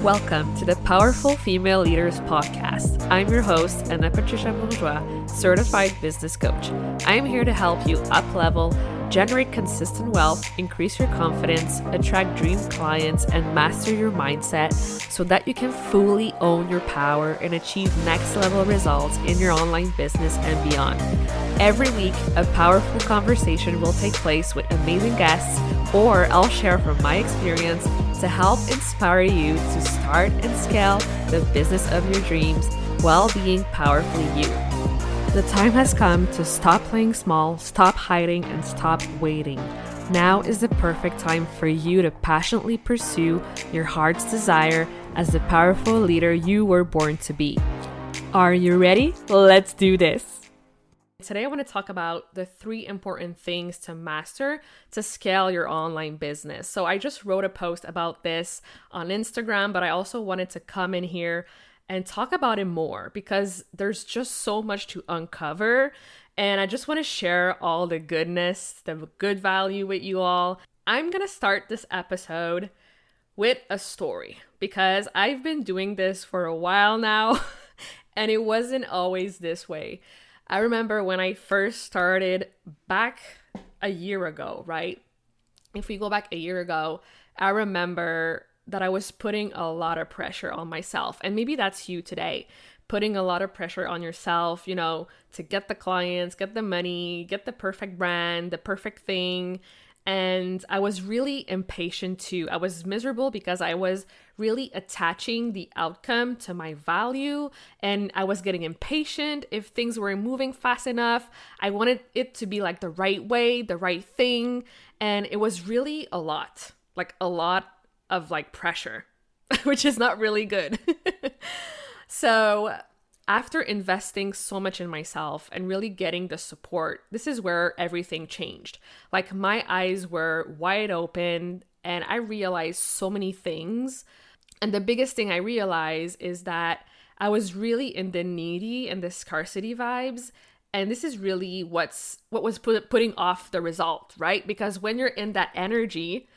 Welcome to the Powerful Female Leaders Podcast. I'm your host, Anna Patricia Bourgeois, certified business coach. I'm here to help you up-level, generate consistent wealth, increase your confidence, attract dream clients, and master your mindset so that you can fully own your power and achieve next-level results in your online business and beyond. Every week, a powerful conversation will take place with amazing guests, or I'll share from my experience to help inspire you to start and scale the business of your dreams while being powerfully you. The time has come to stop playing small, stop hiding, and stop waiting. Now is the perfect time for you to passionately pursue your heart's desire as the powerful leader you were born to be. Are you ready? Let's do this. Today, I want to talk about the 3 important things to master to scale your online business. So I just wrote a post about this on Instagram, but I also wanted to come in here and talk about it more because there's just so much to uncover. And I just want to share all the goodness, the good value with you all. I'm going to start this episode with a story because I've been doing this for a while now and it wasn't always this way. I remember when I first started back a year ago, right? If we go back a year ago, I remember that I was putting a lot of pressure on myself. And maybe that's you today, putting a lot of pressure on yourself, to get the clients, get the money, get the perfect brand, the perfect thing. And I was really impatient too. I was miserable because I was really attaching the outcome to my value and I was getting impatient if things weren't moving fast enough. I wanted it to be like the right way, the right thing. And it was really a lot of pressure, which is not really good. So after investing so much in myself and really getting the support, this is where everything changed. Like my eyes were wide open and I realized so many things. And the biggest thing I realized is that I was really in the needy and the scarcity vibes. And this is really what was putting off the result, right? Because when you're in that energy,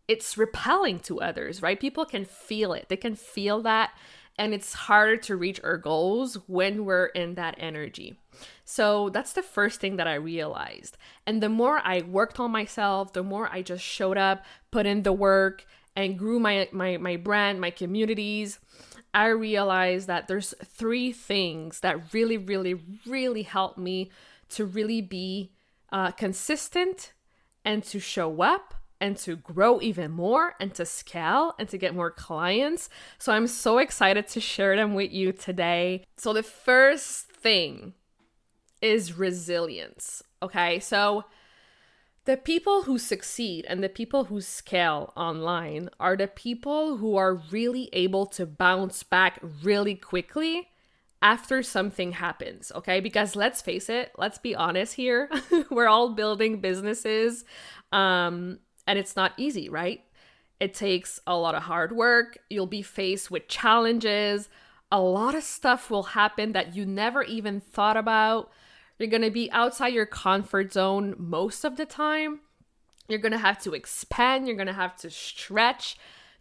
it's repelling to others, right? People can feel it. They can feel that. And it's harder to reach our goals when we're in that energy. So that's the first thing that I realized. And the more I worked on myself, the more I just showed up, put in the work, and grew my brand, my communities, I realized that there's 3 things that really, really, really helped me to really be consistent and to show up and to grow even more and to scale and to get more clients. So I'm so excited to share them with you today. So the first thing is resilience. Okay, so the people who succeed and the people who scale online are the people who are really able to bounce back really quickly after something happens, okay? Because let's face it, let's be honest here, we're all building businesses, and it's not easy, right? It takes a lot of hard work. You'll be faced with challenges. A lot of stuff will happen that you never even thought about. You're going to be outside your comfort zone most of the time. You're going to have to expand. You're going to have to stretch,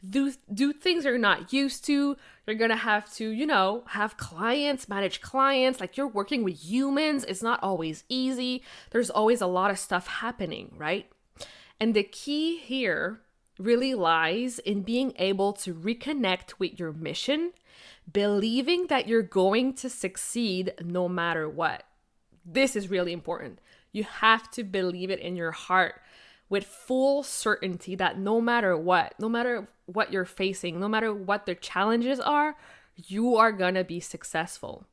do things you're not used to. You're going to have to, have clients, manage clients. Like you're working with humans. It's not always easy. There's always a lot of stuff happening, right? And the key here really lies in being able to reconnect with your mission, believing that you're going to succeed no matter what. This is really important. You have to believe it in your heart with full certainty that no matter what you're facing, no matter what the challenges are, you are going to be successful.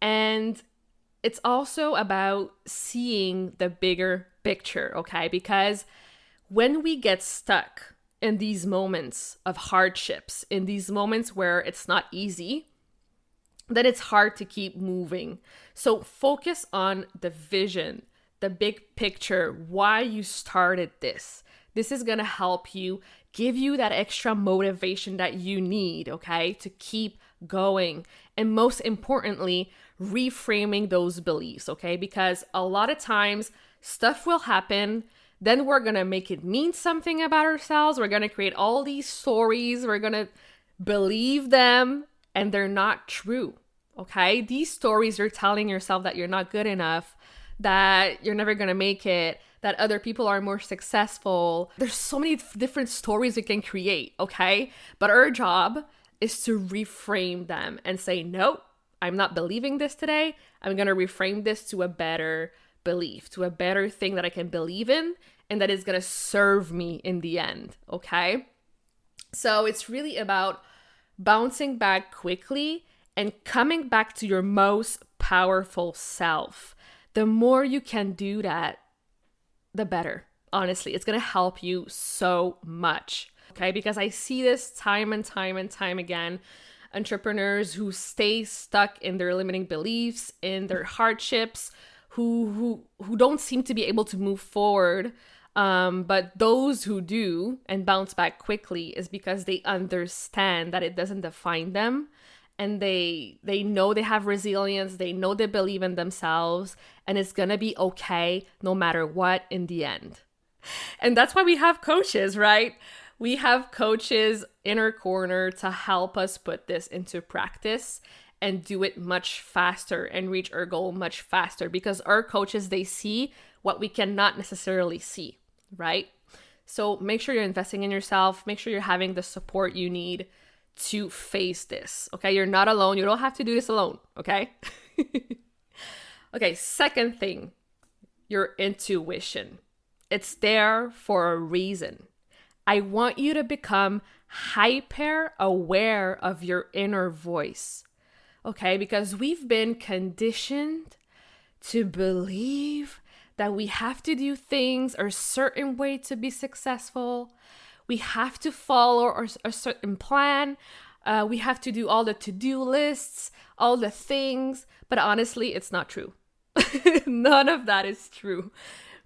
And it's also about seeing the bigger picture, okay? Because when we get stuck in these moments of hardships, in these moments where it's not easy, then it's hard to keep moving. So focus on the vision, the big picture, why you started this. This is going to help you, give you that extra motivation that you need, okay, to keep going. And most importantly, reframing those beliefs, okay? Because a lot of times stuff will happen, then we're going to make it mean something about ourselves. We're going to create all these stories. We're going to believe them, and they're not true. Okay? These stories you're telling yourself that you're not good enough, that you're never going to make it, that other people are more successful. There's so many different stories we can create, okay? But our job is to reframe them and say, nope, I'm not believing this today. I'm going to reframe this to a better belief, to a better thing that I can believe in and that is going to serve me in the end, okay? So it's really about bouncing back quickly and coming back to your most powerful self. The more you can do that, the better. Honestly, it's going to help you so much. Okay, because I see this time and time and time again. Entrepreneurs who stay stuck in their limiting beliefs, in their hardships, who don't seem to be able to move forward. But those who do and bounce back quickly is because they understand that it doesn't define them. And they know they have resilience, they know they believe in themselves, and it's gonna be okay no matter what in the end. And that's why we have coaches, right? We have coaches in our corner to help us put this into practice and do it much faster and reach our goal much faster, because our coaches, they see what we cannot necessarily see, right? So make sure you're investing in yourself, make sure you're having the support you need to face this, okay? You're not alone. You don't have to do this alone, okay? Okay, second thing, your intuition. It's there for a reason. I want you to become hyper aware of your inner voice, okay? Because we've been conditioned to believe that we have to do things a certain way to be successful. We have to follow a certain plan. We have to do all the to-do lists, all the things. But honestly, it's not true. None of that is true.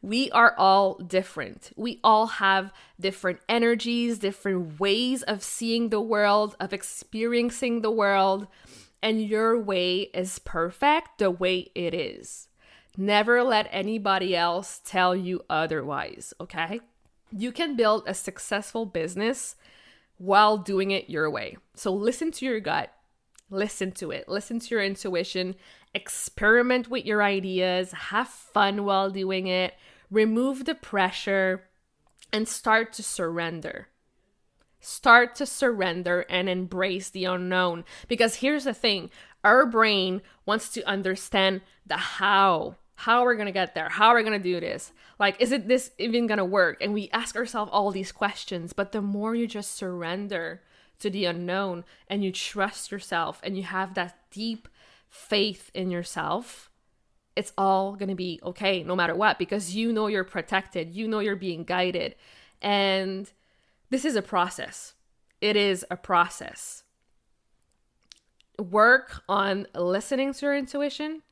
We are all different. We all have different energies, different ways of seeing the world, of experiencing the world. And your way is perfect the way it is. Never let anybody else tell you otherwise, okay? You can build a successful business while doing it your way. So listen to your gut, listen to it, listen to your intuition, experiment with your ideas, have fun while doing it, remove the pressure, and start to surrender. Start to surrender and embrace the unknown. Because here's the thing, our brain wants to understand the how we're going to get there, how we're going to do this. Like, is it this even going to work? And we ask ourselves all these questions, but the more you just surrender to the unknown and you trust yourself and you have that deep faith in yourself, it's all going to be okay no matter what, because you know you're protected, you know you're being guided. And this is a process. It is a process. Work on listening to your intuition.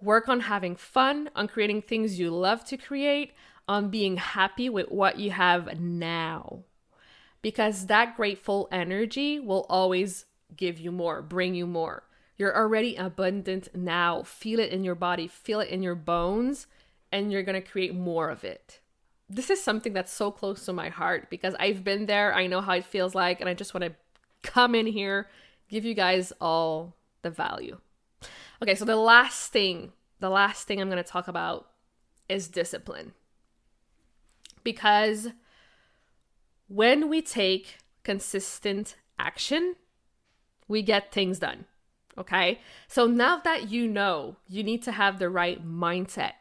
Work on having fun, on creating things you love to create, on being happy with what you have now. Because that grateful energy will always give you more, bring you more. You're already abundant now. Feel it in your body, feel it in your bones, and you're going to create more of it. This is something that's so close to my heart because I've been there. I know how it feels like, and I just want to come in here, give you guys all the value. Okay, so the last thing I'm going to talk about is discipline. Because when we take consistent action, we get things done. Okay? So now that you know you need to have the right mindset,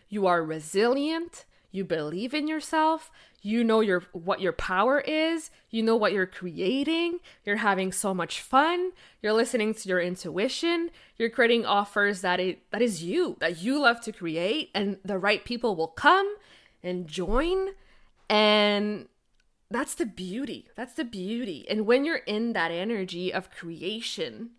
you are resilient, you believe in yourself, you know what your power is, you know what you're creating, you're having so much fun, you're listening to your intuition, you're creating offers that is you, that you love to create, and the right people will come and join, and that's the beauty. That's the beauty. And when you're in that energy of creation,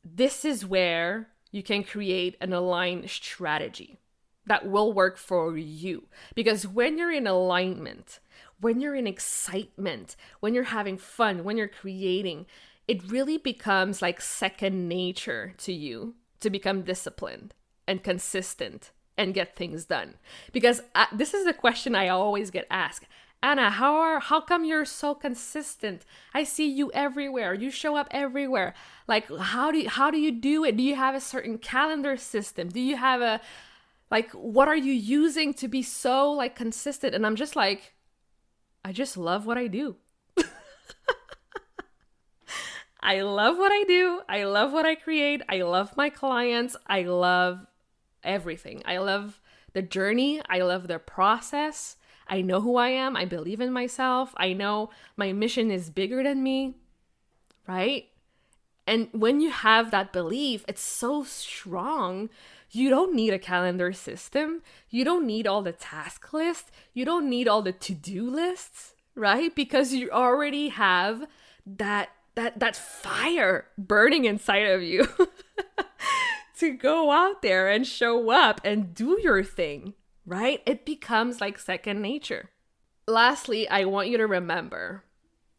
this is where you can create an aligned strategy that will work for you. Because when you're in alignment, when you're in excitement, when you're having fun, when you're creating, it really becomes like second nature to you to become disciplined and consistent and get things done. Because this is a question I always get asked. Anna, how come you're so consistent? I see you everywhere. You show up everywhere. Like, how do you do it? Do you have a certain calendar system? Do you have what are you using to be so like consistent? And I'm just like, I just love what I do. I love what I do. I love what I create. I love my clients. I love everything. I love the journey. I love the process. I know who I am. I believe in myself. I know my mission is bigger than me, right? And when you have that belief, it's so strong. You don't need a calendar system. You don't need all the task lists. You don't need all the to-do lists, right? Because you already have that fire burning inside of you to go out there and show up and do your thing, right? It becomes like second nature. Lastly, I want you to remember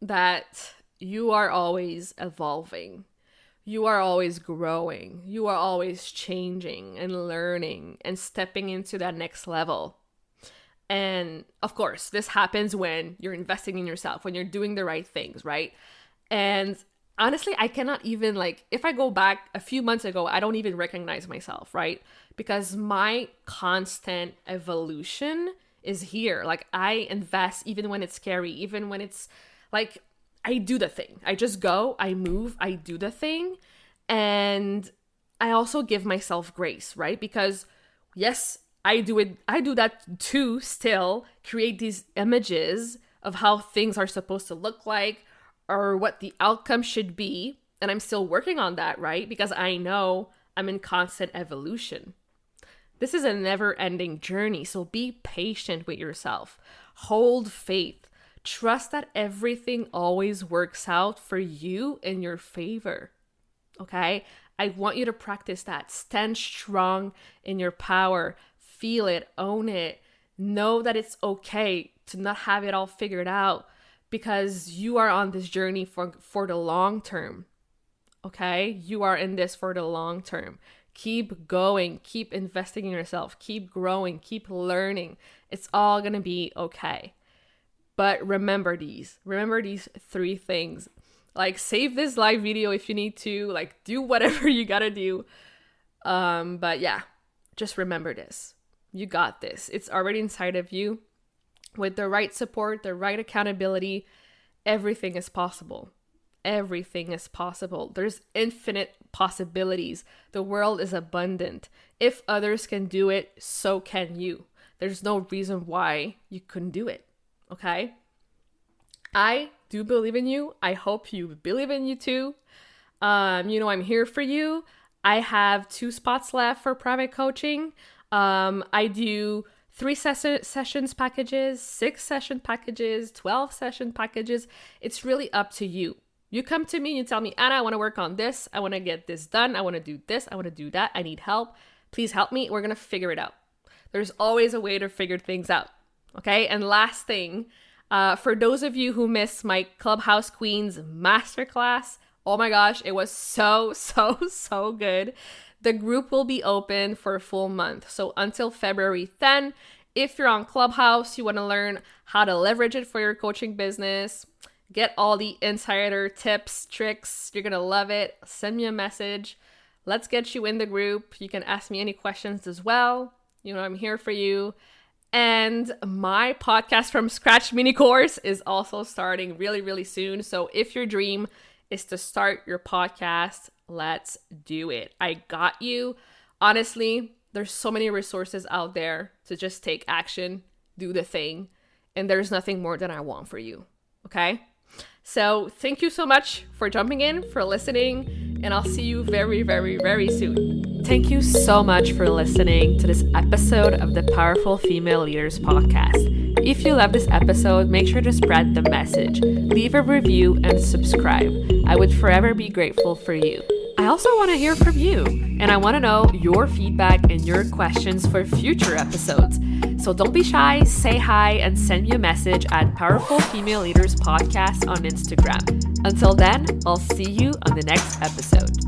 that you are always evolving. You are always growing. You are always changing and learning and stepping into that next level. And of course, this happens when you're investing in yourself, when you're doing the right things, right? And honestly, I cannot even if I go back a few months ago, I don't even recognize myself, right? Because my constant evolution is here. Like, I invest even when it's scary, even when it's like, I do the thing. I just go, I move, I do the thing. And I also give myself grace, right? Because yes, I do it. I do that too, still create these images of how things are supposed to look like, or what the outcome should be. And I'm still working on that, right? Because I know I'm in constant evolution. This is a never-ending journey. So be patient with yourself. Hold faith. Trust that everything always works out for you in your favor. Okay? I want you to practice that. Stand strong in your power. Feel it. Own it. Know that it's okay to not have it all figured out, because you are on this journey for the long term, okay? You are in this for the long term. Keep going. Keep investing in yourself. Keep growing. Keep learning. It's all going to be okay. But remember these 3 things. Like, save this live video if you need to. Like, do whatever you got to do. But yeah, just remember this. You got this. It's already inside of you. With the right support, the right accountability, everything is possible. Everything is possible. There's infinite possibilities. The world is abundant. If others can do it, so can you. There's no reason why you couldn't do it. Okay? I do believe in you. I hope you believe in you too. I'm here for you. I have 2 spots left for private coaching. I do 3 sessions packages, 6 session packages, 12 session packages. It's really up to you. You come to me and you tell me, Anna, I want to work on this. I want to get this done. I want to do this. I want to do that. I need help. Please help me. We're going to figure it out. There's always a way to figure things out. Okay. And last thing, for those of you who missed my Clubhouse Queens masterclass, oh my gosh, it was so good. The group will be open for a full month. So until February 10, if you're on Clubhouse, you want to learn how to leverage it for your coaching business, get all the insider tips, tricks, you're going to love it. Send me a message. Let's get you in the group. You can ask me any questions as well. I'm here for you. And my podcast from scratch mini course is also starting really, really soon. So if your dream is to start your podcast, let's do it. I got you. Honestly, there's so many resources out there to just take action, do the thing, and there's nothing more than I want for you. Okay? So thank you so much for jumping in, for listening, and I'll see you very, very, very soon. Thank you so much for listening to this episode of the Powerful Female Leaders Podcast. If you love this episode, make sure to spread the message, leave a review, and subscribe. I would forever be grateful for you. I also want to hear from you, and I want to know your feedback and your questions for future episodes. So don't be shy, say hi, and send me a message at Powerful Female Leaders Podcast on Instagram. Until then, I'll see you on the next episode.